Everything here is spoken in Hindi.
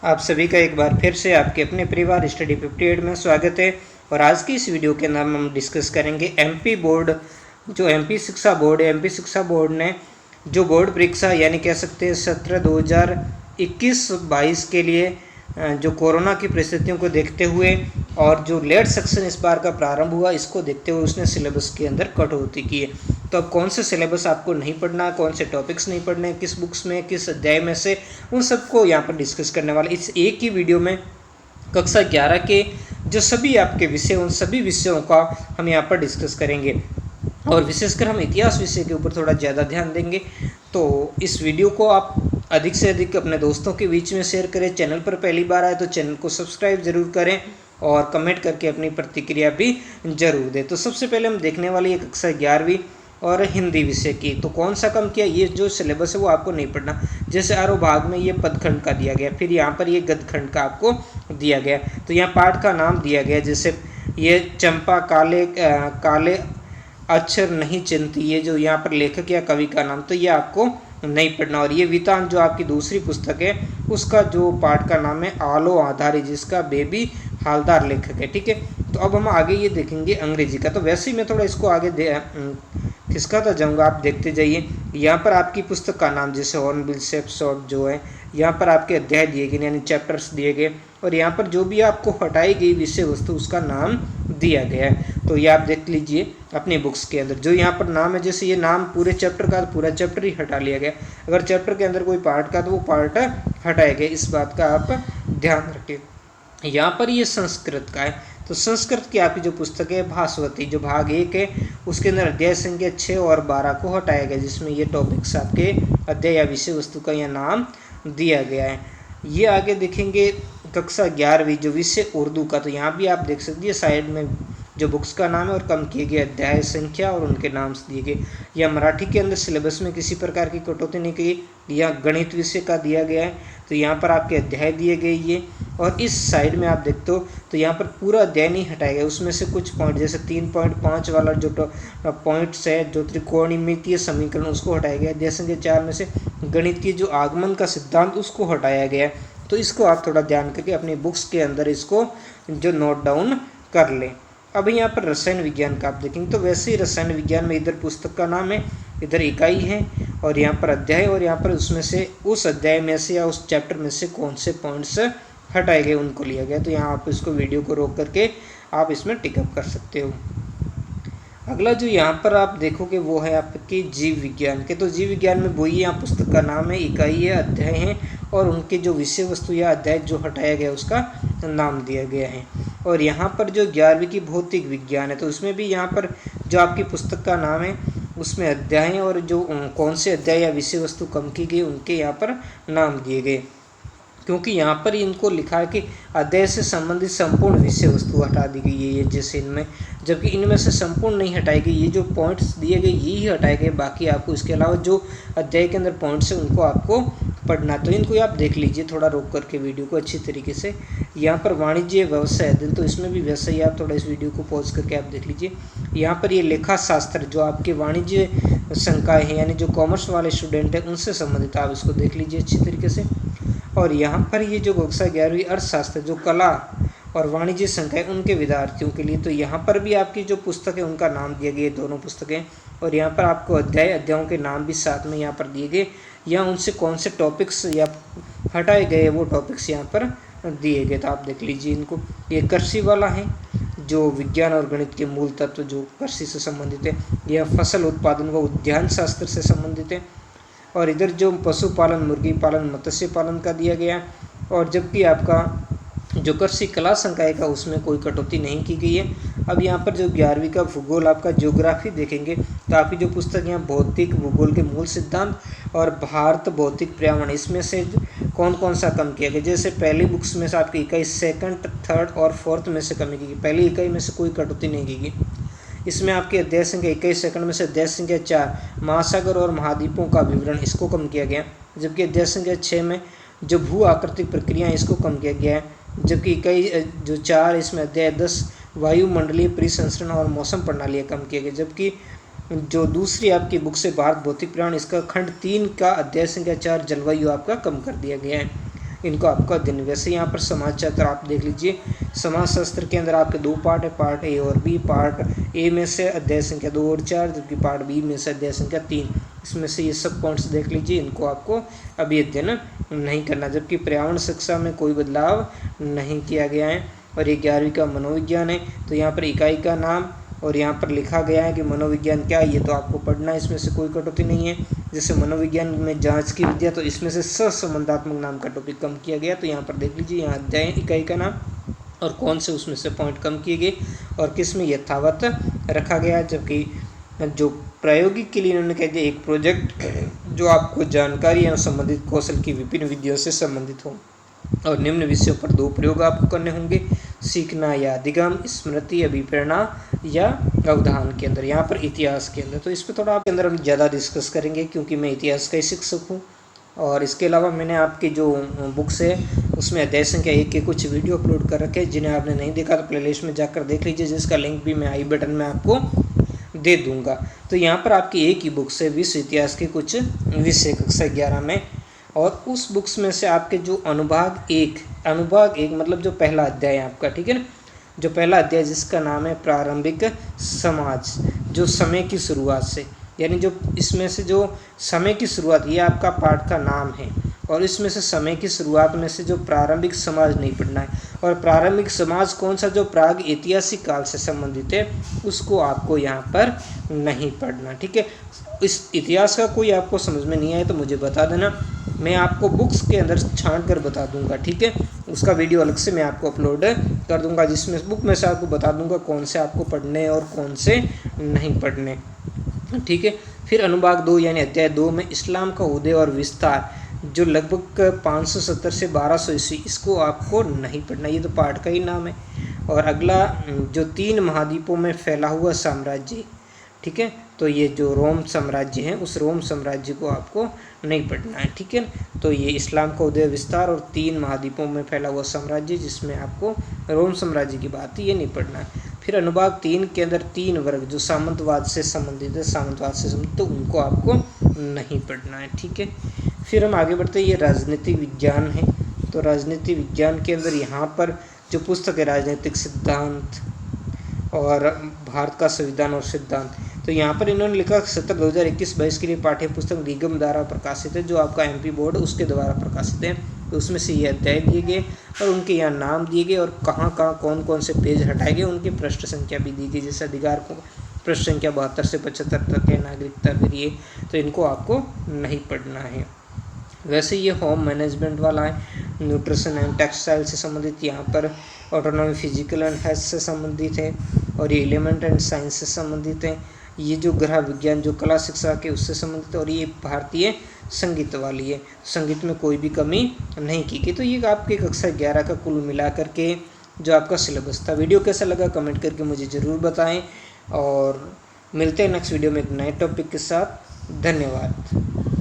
आप सभी का एक बार फिर से आपके अपने परिवार स्टडी 58 में स्वागत है। और आज की इस वीडियो के अंदर हम डिस्कस करेंगे एमपी बोर्ड, जो एमपी शिक्षा बोर्ड है। एमपी शिक्षा बोर्ड ने जो बोर्ड परीक्षा यानी कह सकते हैं सत्र 2021-22 के लिए जो कोरोना की परिस्थितियों को देखते हुए और जो लेट सेक्शन इस बार का प्रारंभ हुआ, इसको देखते हुए उसने सिलेबस के अंदर कटौती की है। तो अब कौन से सिलेबस आपको नहीं पढ़ना है, कौन से टॉपिक्स नहीं पढ़ने हैं, किस बुक्स में, किस अध्याय में से, उन सबको यहाँ पर डिस्कस करने वाले इस एक ही वीडियो में कक्षा 11 के जो सभी आपके विषय, उन सभी विषयों का हम यहाँ पर डिस्कस करेंगे। और विशेषकर हम इतिहास विषय के ऊपर थोड़ा ज़्यादा ध्यान देंगे। तो इस वीडियो को आप अधिक से अधिक अपने दोस्तों के बीच में शेयर करें। चैनल पर पहली बार आए तो चैनल को सब्सक्राइब जरूर करें और कमेंट करके अपनी प्रतिक्रिया भी जरूर दें। तो सबसे पहले हम देखने वाली है कक्षा 11वीं और हिंदी विषय की। तो कौन सा कम किया, ये जो सिलेबस है वो आपको नहीं पढ़ना। जैसे आरो भाग में ये पदखंड का दिया गया, फिर यहाँ पर ये गदखंड का आपको दिया गया। तो यहाँ पाठ का नाम दिया गया, जैसे ये चंपा काले अक्षर नहीं चिन्हती, ये जो यहाँ पर लेखक या कवि का नाम, तो ये आपको नहीं पढ़ना। और ये वितान जो आपकी दूसरी पुस्तक है, उसका जो पाठ का नाम है आलो आधारी, जिसका बेबी हालदार लेखक है। ठीक है, तो अब हम आगे ये देखेंगे अंग्रेजी का। तो वैसे ही मैं थोड़ा इसको आगे खिसकाता जाऊंगा, आप देखते जाइए। यहाँ पर आपकी पुस्तक का नाम जैसे हॉर्नबिल शेप्सवर्थ जो है, यहाँ पर आपके अध्याय दिए गए यानी चैप्टर्स दिए गए, और यहाँ पर जो भी आपको हटाई गई विषय वस्तु उसका नाम दिया गया है। तो ये आप देख लीजिए अपनी बुक्स के अंदर जो यहाँ पर नाम है, जैसे ये नाम पूरे चैप्टर का, पूरा चैप्टर ही हटा लिया गया। अगर चैप्टर के अंदर कोई पार्ट का तो वो पार्ट हटाया गया, इस बात का आप ध्यान रखें। यहाँ पर ये संस्कृत का है, तो संस्कृत की आपकी जो पुस्तक है भास्वती, जो भाग 1 है, उसके अंदर अध्याय संख्या 6 और 12 को हटाया गया, जिसमें ये टॉपिक्स आपके अध्याय या विषय वस्तु का यह नाम दिया गया है। ये आगे देखेंगे कक्षा 11वीं जो विषय उर्दू का। तो यहाँ भी आप देख सकते हैं साइड में जो बुक्स का नाम है और कम किए गए अध्याय संख्या और उनके नाम दिए गए। या मराठी के अंदर सिलेबस में किसी प्रकार की कटौती नहीं की, या गणित विषय का दिया गया है, तो यहाँ पर आपके अध्याय दिए गए ये। और इस साइड में आप देखते हो तो यहाँ पर पूरा अध्याय नहीं हटाया गया, उसमें से कुछ पॉइंट जैसे 3.5 वाला जो पॉइंट्स है, जो त्रिकोणमितीय समीकरण, उसको हटाया गया। अध्याय संख्या 4 में से गणित की जो आगमन का सिद्धांत, उसको हटाया गया। तो इसको आप थोड़ा ध्यान करके अपनी बुक्स के अंदर इसको जो नोट डाउन कर लें। अब यहाँ पर रसायन विज्ञान का आप देखेंगे, तो वैसे ही रसायन विज्ञान में इधर पुस्तक का नाम है, इधर इकाई है, और यहाँ पर अध्याय, और यहाँ पर उसमें से उस अध्याय में से या उस चैप्टर में से कौन से पॉइंट्स हटाए गए उनको लिया गया। तो यहाँ आप इसको वीडियो को रोक करके आप इसमें टिकअप कर सकते हो। अगला जो यहाँ पर आप देखोगे वो है आपके जीव विज्ञान के। तो जीव विज्ञान में वही यहाँ पुस्तक का नाम है, इकाई है, अध्याय है, और उनके जो विषय वस्तु या अध्याय जो हटाया गया उसका नाम दिया गया है। और यहाँ पर जो 11वीं की भौतिक विज्ञान है, तो उसमें भी यहाँ पर जो आपकी पुस्तक का नाम है उसमें अध्याय और जो कौन से अध्याय या विषय वस्तु कम की गई उनके यहाँ पर नाम दिए गए, क्योंकि यहाँ पर इनको लिखा है कि अध्याय से संबंधित संपूर्ण विषय वस्तु हटा दी गई है ये जैसे इनमें, जबकि इनमें से संपूर्ण नहीं हटाई गई, ये जो पॉइंट्स दिए गए यही हटाए गए, बाकी आपको इसके अलावा जो अध्याय के अंदर पॉइंट्स है उनको आपको पढ़ना। तो इनको आप देख लीजिए थोड़ा रोक करके वीडियो को अच्छी तरीके से। यहाँ पर वाणिज्य व्यवसाय अध्ययन, तो इसमें भी वैसे ही आप थोड़ा इस वीडियो को पॉज करके आप देख लीजिए। यहाँ पर ये लेखा शास्त्र जो आपके वाणिज्य संकाय हैं यानी जो कॉमर्स वाले स्टूडेंट हैं उनसे संबंधित, आप इसको देख लीजिए अच्छी तरीके से। और यहाँ पर ये जो कक्षा 11वीं अर्थशास्त्र जो कला और वाणिज्य संकाय उनके विद्यार्थियों के लिए, तो यहाँ पर भी आपकी जो पुस्तक है उनका नाम दिया गया, दोनों पुस्तकें। और यहाँ पर आपको अध्यायों के नाम भी साथ में यहाँ पर दिए गए, या उनसे कौन से टॉपिक्स या हटाए गए वो टॉपिक्स यहाँ पर दिए गए। तो आप देख लीजिए इनको। ये कृषि वाला है जो विज्ञान और गणित के मूल तत्व जो कृषि से संबंधित है, यह फसल उत्पादन व उद्यान शास्त्र से संबंधित है। और इधर जो पशुपालन, मुर्गी पालन, मत्स्य पालन का दिया गया। और जबकि आपका जो कृषि कला संकाय का उसमें कोई कटौती नहीं की गई है। अब यहाँ पर जो 11वीं का भूगोल आपका ज्योग्राफी देखेंगे, तो आपकी जो पुस्तक यहाँ भौतिक भूगोल के मूल सिद्धांत और भारत भौतिक पर्यावरण, इसमें से कौन कौन सा कम किया गया। जैसे पहली बुक्स में से आपकी इकाई 2nd, 3rd और 4th में से कमी की गई, पहली इकाई में से कोई कटौती नहीं की गई। इसमें आपके अध्याय संख्या 21 सेकंड में से अध्याय संख्या 4 महासागर और महाद्वीपों का विवरण, इसको कम किया गया। जबकि अध्याय संख्या 6 में जो भू आकृतिक प्रक्रियाएं, इसको कम किया गया है। जबकि इकाई जो 4 इसमें अध्याय 10 वायुमंडलीय परिसंचरण और मौसम प्रणालियाँ कम किया गया। जबकि जो दूसरी आपकी बुक से भारत भौतिक पर्यावरण, इसका खंड 3 का अध्याय संख्या 4 जलवायु आपका कम कर दिया गया है। इनको आपका दिन। वैसे यहाँ पर समाज शास्त्र आप देख लीजिए, समाज शास्त्र के अंदर आपके 2 पार्ट है, पार्ट ए और बी। पार्ट ए में से अध्याय संख्या 2 और 4, जबकि पार्ट बी में से अध्याय संख्या 3। इसमें से ये सब पॉइंट्स देख लीजिए, इनको आपको अभी अध्ययन नहीं करना। जबकि पर्यावरण शिक्षा में कोई बदलाव नहीं किया गया है। और ये 11वीं का मनोविज्ञान है, तो यहाँ पर इकाई का नाम और यहाँ पर लिखा गया है कि मनोविज्ञान क्या है, ये तो आपको पढ़ना है, इसमें से कोई कटौती नहीं है। जैसे मनोविज्ञान में जांच की विद्या, तो इसमें से सहसंबंधात्मक नाम का टॉपिक कम किया गया। तो यहाँ पर देख लीजिए, यहाँ अध्याय इकाई का नाम और कौन से उसमें से पॉइंट कम किए गए और किस में यथावत रखा गया। जबकि जो प्रायोगिक के लिए इन्होंने कह दिया एक प्रोजेक्ट जो आपको जानकारी एवं संबंधित कौशल की विभिन्न विधियों से संबंधित हो और निम्न विषयों पर 2 प्रयोग आपको करने होंगे, सीखना या अधिगम, स्मृति, अभिप्रेरणा या अवधान के अंदर, यहाँ पर इतिहास के अंदर। तो इस पर थोड़ा आपके अंदर हम ज़्यादा डिस्कस करेंगे क्योंकि मैं इतिहास का ही शिक्षक हूँ। और इसके अलावा मैंने आपकी जो बुक्स है उसमें अध्याय संख्या 1 के कुछ वीडियो अपलोड कर रखे हैं, जिन्हें आपने नहीं देखा तो प्लेलिस्ट में जाकर देख लीजिए, जिसका लिंक भी मैं आई बटन में आपको दे दूंगा। तो यहाँ पर आपकी एक ही बुक्स है विश्व इतिहास के कुछ विषय कक्षा 11 में, और उस बुक्स में से आपके जो अनुभाग एक मतलब जो पहला अध्याय है आपका, ठीक है ना, जो पहला अध्याय जिसका नाम है प्रारंभिक समाज, जो समय की शुरुआत से, यानी जो इसमें से जो समय की शुरुआत, ये आपका पाठ का नाम है। और इसमें से समय की शुरुआत में से जो प्रारंभिक समाज नहीं पढ़ना है। और प्रारंभिक समाज कौन सा, जो प्राग ऐतिहासिक काल से संबंधित है, उसको आपको यहाँ पर नहीं पढ़ना, ठीक है। इस इतिहास का कोई आपको समझ में नहीं आए तो मुझे बता देना, मैं आपको बुक्स के अंदर छांट कर बता दूंगा, ठीक है। उसका वीडियो अलग से मैं आपको अपलोड कर दूंगा, जिसमें बुक में से आपको बता दूंगा कौन से आपको पढ़ने और कौन से नहीं पढ़ने, ठीक है। फिर अनुभाग 2 यानी अध्याय 2 में इस्लाम का उदय और विस्तार, जो लगभग 570 से 1200 ईस्वी, इसको आपको नहीं पढ़ना, ये तो पाठ का ही नाम है। और अगला जो 3 महाद्वीपों में फैला हुआ साम्राज्य, ठीक है, तो ये जो रोम साम्राज्य है, उस रोम साम्राज्य को आपको नहीं पढ़ना है, ठीक है। तो ये इस्लाम का उदय विस्तार और 3 महाद्वीपों में फैला हुआ साम्राज्य, जिसमें आपको रोम साम्राज्य की बात है, ये नहीं पढ़ना है। फिर अनुभाग 3 के अंदर 3 वर्ग जो सामंतवाद से संबंधित है, तो उनको आपको नहीं पढ़ना है, ठीक है। फिर हम आगे बढ़ते हैं, ये राजनीतिक विज्ञान है। तो राजनीतिक विज्ञान के अंदर यहाँ पर जो पुस्तक है राजनीतिक सिद्धांत और भारत का संविधान और सिद्धांत, तो यहाँ पर इन्होंने लिखा सत्र 2021-22 के लिए पाठ्य पुस्तक निगम द्वारा प्रकाशित है, जो आपका MP बोर्ड उसके द्वारा प्रकाशित है। तो उसमें से ये अध्याय दिए गए और उनके यहाँ नाम दिए गए और कहाँ कौन कौन से पेज हटाए गए, उनकी पृष्ठ संख्या भी दी गई। जैसे अधिकार को पृष्ठ संख्या 72 से 75 तक है, नागरिकता फिर ये, तो इनको आपको नहीं पढ़ना है। वैसे ये होम मैनेजमेंट वाला है, न्यूट्रिशन एंड टेक्सटाइल से संबंधित, यहाँ पर ऑटोनॉमी फिजिकल एंड हेल्थ से संबंधित है, और ये एलिमेंट एंड साइंस से संबंधित है। ये जो गृह विज्ञान जो कला शिक्षा के उससे संबंधित है, और ये भारतीय संगीत वाली है, संगीत में कोई भी कमी नहीं की गई। तो ये आपके कक्षा 11 का कुल मिला करके जो आपका सिलेबस था। वीडियो कैसा लगा कमेंट करके मुझे ज़रूर बताएं, और मिलते हैं नेक्स्ट वीडियो में एक नए टॉपिक के साथ। धन्यवाद।